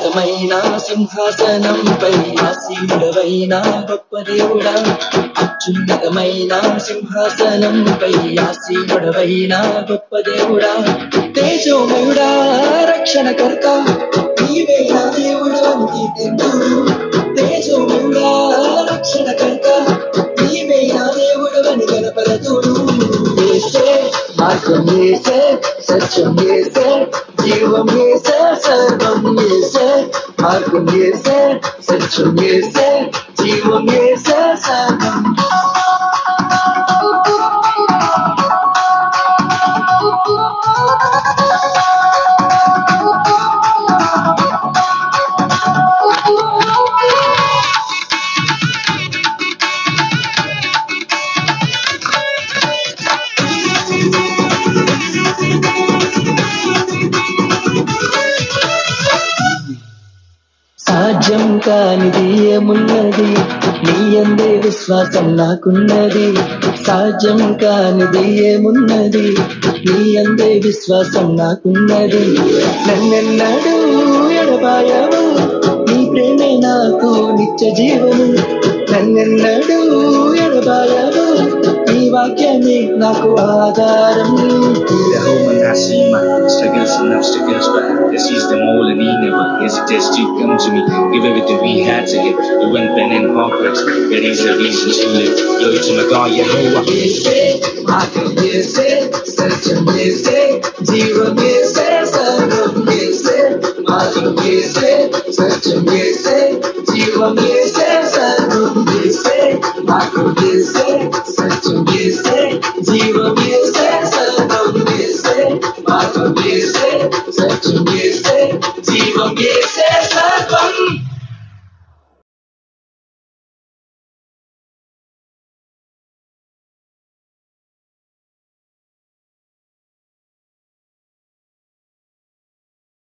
అత్యున్నతమైన సింహాసనంపై ఆసీనుడవైన గొప్ప దేవుడా, అత్యున్నతమైన సింహాసనంపై ఆసీనుడవైన గొప్ప దేవుడా, తేజోమయుడా రక్షణకర్త నీవే నా దేవుడు అని కీర్తింతురు. తేజోమయుడా రక్షణకర్త నీవే నా దేవుడు అని గణపరతుడు. యేసే మార్గం, యేసే సత్యం, యేసే జీవం, యేసే సర్వం, యేసే మార్గం, యేసే సత్యం, యేసే జీవం, యేసే సర్వం. సాధ్యం కానిది ఏమున్నది, నీ యందే విశ్వాసం నాకున్నది. సాధ్యం కానిది ఏమున్నది, నీ యందే విశ్వాసం నాకున్నది. నన్నెన్నడూ ఎడబాయవు, నీ ప్రేమే నాకు నిత్య జీవము. నన్నెన్నడూ ఎడబాయవు, నీ వాక్యమే నాకు ఆధారం. The home and I see my struggles and obstacles, but he sees them all and he never hesitates to come to me. Give everything we had to him. We went pen and heartbreaks. There is a reason to live. Glory to my God, Yehovah. యేసే మార్గం, యేసే సత్యం, యేసే జీవం, యేసే సర్వం, యేసే మార్గం, యేసే సత్యం, యేసే జీవం, యేసే సర్వం, యేసే మార్గం, యేసే సత్యం, యేసే జీవం, యేసే సర్వం, యేసే మార్గం, యేసే సత్యం, యేసే జీవం, యేసే